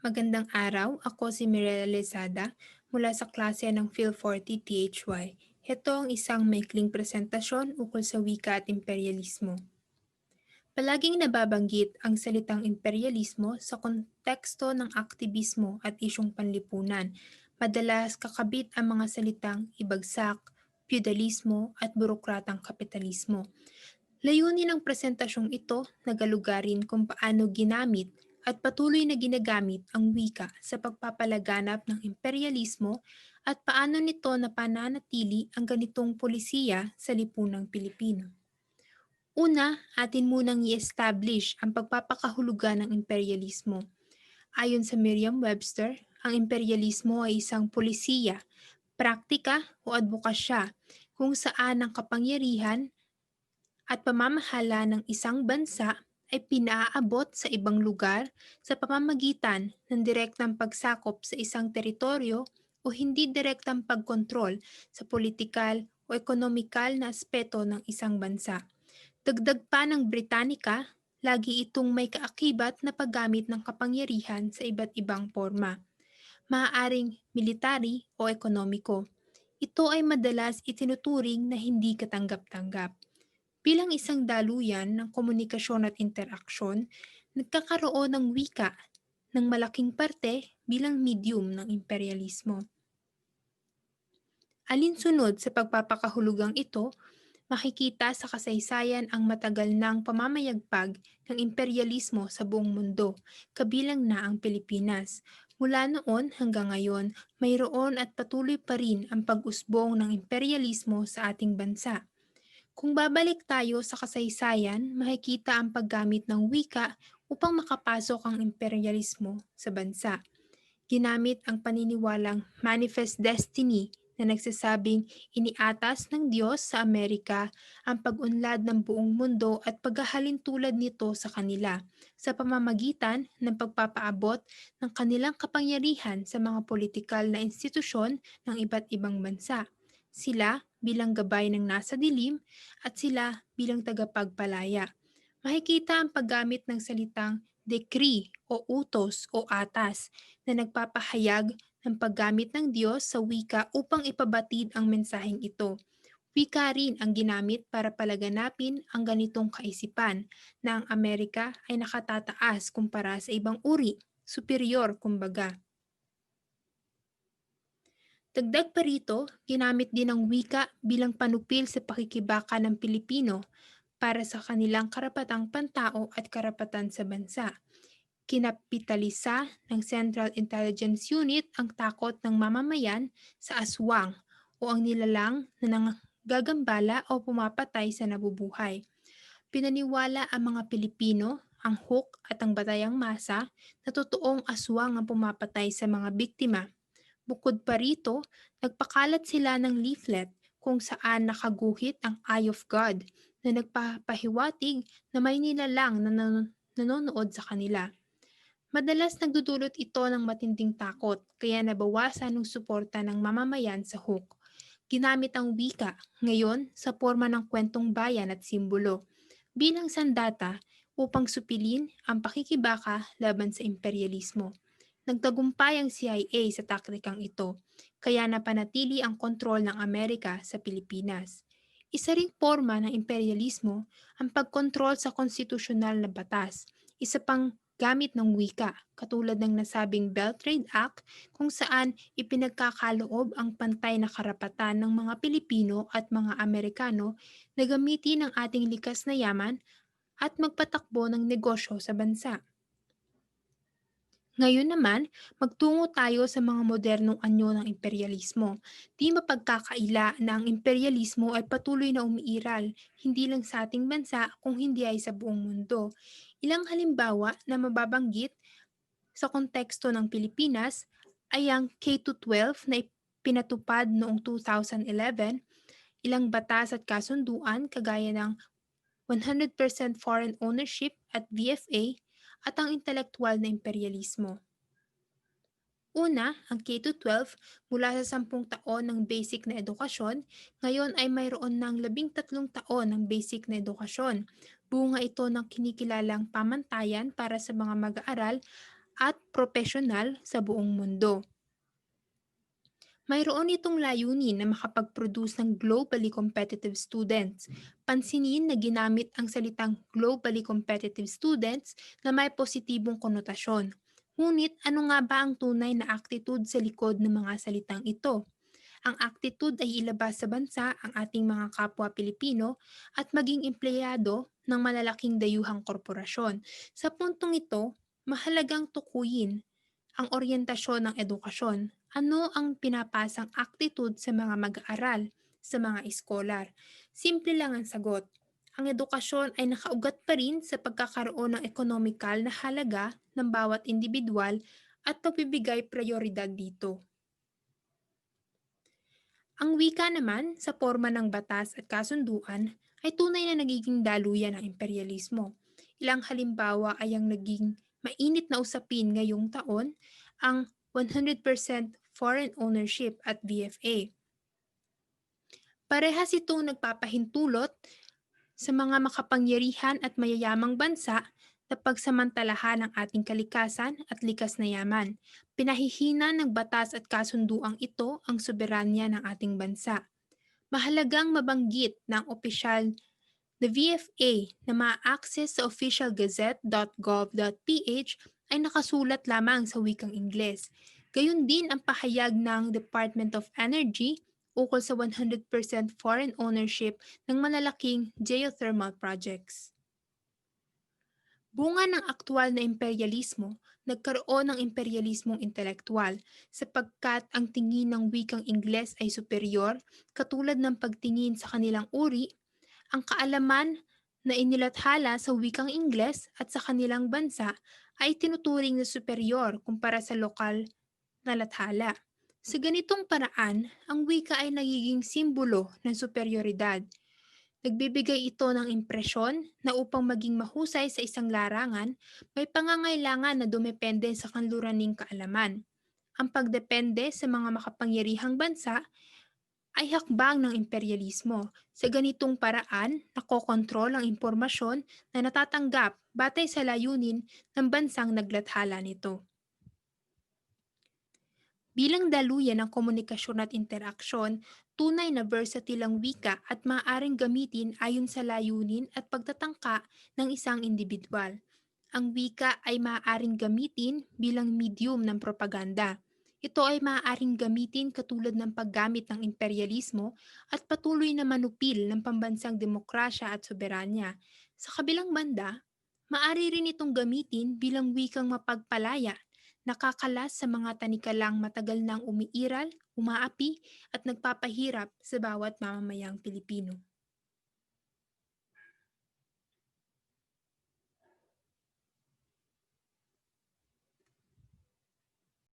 Magandang araw, ako si Mirella Lezada mula sa klase ng Phil 40 THY. Ito ang isang maikling presentasyon ukol sa wika at imperialismo. Palaging nababanggit ang salitang imperialismo sa konteksto ng aktivismo at isyong panlipunan. Madalas kakabit ang mga salitang ibagsak, feudalismo at burokratang kapitalismo. Layunin ng presentasyong ito na galugarin kung paano ginamit at patuloy na ginagamit ang wika sa pagpapalaganap ng imperialismo at paano nito napananatili ang ganitong polisiya sa lipunang Pilipino. Una, atin munang i-establish ang pagpapakahulugan ng imperialismo. Ayon sa Merriam-Webster, ang imperialismo ay isang polisiya, praktika o advokasya kung saan ang kapangyarihan at pamamahala ng isang bansa ay pinaaabot sa ibang lugar sa pamamagitan ng direktang pagsakop sa isang teritoryo o hindi direktang pagkontrol sa politikal o ekonomikal na aspeto ng isang bansa. Dagdag pa ng Britannica, lagi itong may kaakibat na paggamit ng kapangyarihan sa iba't ibang forma, maaaring military o ekonomiko. Ito ay madalas itinuturing na hindi katanggap-tanggap. Bilang isang daluyan ng komunikasyon at interaksyon, nagkakaroon ng wika ng malaking parte bilang medium ng imperialismo. Alinsunod sa pagpapakahulugang ito, makikita sa kasaysayan ang matagal ng pamamayagpag ng imperialismo sa buong mundo, kabilang na ang Pilipinas. Mula noon hanggang ngayon, mayroon at patuloy pa rin ang pag-usbong ng imperialismo sa ating bansa. Kung babalik tayo sa kasaysayan, makikita ang paggamit ng wika upang makapasok ang imperialismo sa bansa. Ginamit ang paniniwalang manifest destiny na nagsasabing iniatas ng Diyos sa Amerika ang pag-unlad ng buong mundo at paghahalin tulad nito sa kanila sa pamamagitan ng pagpapaabot ng kanilang kapangyarihan sa mga politikal na institusyon ng iba't ibang bansa. Sila bilang gabay ng nasa dilim at sila bilang tagapagpalaya. Makikita ang paggamit ng salitang decree o utos o atas na nagpapahayag ng paggamit ng Diyos sa wika upang ipabatid ang mensaheng ito. Wika rin ang ginamit para palaganapin ang ganitong kaisipan na ang Amerika ay nakatataas kumpara sa ibang uri, superior kumbaga. Dagdag pa rito, ginamit din ang wika bilang panupil sa pakikibaka ng Pilipino para sa kanilang karapatang pantao at karapatan sa bansa. Kinapitalisa ng Central Intelligence Unit ang takot ng mamamayan sa aswang o ang nilalang na nanggagambala o pumapatay sa nabubuhay. Pinaniwala ang mga Pilipino, ang hook at ang batayang masa na totoong aswang ang pumapatay sa mga biktima. Bukod pa rito, nagpakalat sila ng leaflet kung saan nakaguhit ang Eye of God na nagpapahiwatig na may nilalang na nanonood sa kanila. Madalas nagdudulot ito ng matinding takot kaya nabawasan ng suporta ng mamamayan sa hook. Ginamit ang wika ngayon sa forma ng kwentong bayan at simbolo bilang sandata upang supilin ang pakikibaka laban sa imperialismo. Nagtagumpay ang CIA sa taktikang ito, kaya napanatili ang kontrol ng Amerika sa Pilipinas. Isa ring forma ng imperialismo ang pagkontrol sa konstitusyonal na batas, isa pang gamit ng wika, katulad ng nasabing Belt Trade Act kung saan ipinagkakaloob ang pantay na karapatan ng mga Pilipino at mga Amerikano na gamitin ang ating likas na yaman at magpatakbo ng negosyo sa bansa. Ngayon naman, magtungo tayo sa mga modernong anyo ng imperialismo. Di mapagkakaila na ang imperialismo ay patuloy na umiiral, hindi lang sa ating bansa kung hindi ay sa buong mundo. Ilang halimbawa na mababanggit sa konteksto ng Pilipinas ay ang K-12 na pinatupad noong 2011, ilang batas at kasunduan kagaya ng 100% foreign ownership at VFA at ang intelektuwal na imperialismo. Una, ang K-12 mula sa 10 taon ng basic na edukasyon, ngayon ay mayroon ng 13 taon ng basic na edukasyon. Bunga ito ng kinikilalang pamantayan para sa mga mag-aaral at propesyonal sa buong mundo. Mayroon itong layunin na makapag-produce ng globally competitive students. Pansinin na ginamit ang salitang globally competitive students na may positibong konotasyon. Ngunit ano nga ba ang tunay na attitude sa likod ng mga salitang ito? Ang attitude ay ilabas sa bansa ang ating mga kapwa Pilipino at maging empleyado ng malalaking dayuhang korporasyon. Sa puntong ito, mahalagang tukuyin ang oryentasyon ng edukasyon. Ano ang pinapasang attitude sa mga mag-aaral, sa mga eskolar? Simple lang ang sagot. Ang edukasyon ay nakaugat pa rin sa pagkakaroon ng ekonomikal na halaga ng bawat individual at pagbibigay prioridad dito. Ang wika naman sa forma ng batas at kasunduan ay tunay na nagiging daluyan ng imperialismo. Ilang halimbawa ay ang naging mainit na usapin ngayong taon, ang 100% foreign ownership at VFA. Parehas itong nagpapahintulot sa mga makapangyarihan at mayayamang bansa na pagsamantalahan ng ating kalikasan at likas na yaman. Pinahihina ng batas at kasunduang ito ang soberanya ng ating bansa. Mahalagang mabanggit ng opisyal na VFA na ma-access sa officialgazette.gov.ph ay nakasulat lamang sa wikang Ingles. Gayun din ang pahayag ng Department of Energy ukol sa 100% foreign ownership ng malalaking geothermal projects. Bunga ng aktwal na imperialismo, nagkaroon ng imperialismong intelektual sapagkat ang tingin ng wikang Ingles ay superior, katulad ng pagtingin sa kanilang uri, ang kaalaman na inilathala sa wikang Ingles at sa kanilang bansa ay tinuturing na superior kumpara sa lokal na lathala. Sa ganitong paraan, ang wika ay nagiging simbolo ng superioridad. Nagbibigay ito ng impresyon na upang maging mahusay sa isang larangan, may pangangailangan na dumepende sa kanluraning kaalaman. Ang pagdepende sa mga makapangyarihang bansa ay hakbang ng imperialismo. Sa ganitong paraan, nakokontrol ang impormasyon na natatanggap batay sa layunin ng bansang naglathala nito. Bilang daluyan ng komunikasyon at interaksyon, tunay na versatile ang wika at maaaring gamitin ayon sa layunin at pagtatangka ng isang individual. Ang wika ay maaaring gamitin bilang medium ng propaganda. Ito ay maaaring gamitin katulad ng paggamit ng imperialismo at patuloy na manupil ng pambansang demokrasya at soberanya. Sa kabilang banda, maaari rin itong gamitin bilang wikang mapagpalaya, nakakalas sa mga tanikalang matagal nang umiiral, umaapi at nagpapahirap sa bawat mamamayang Pilipino.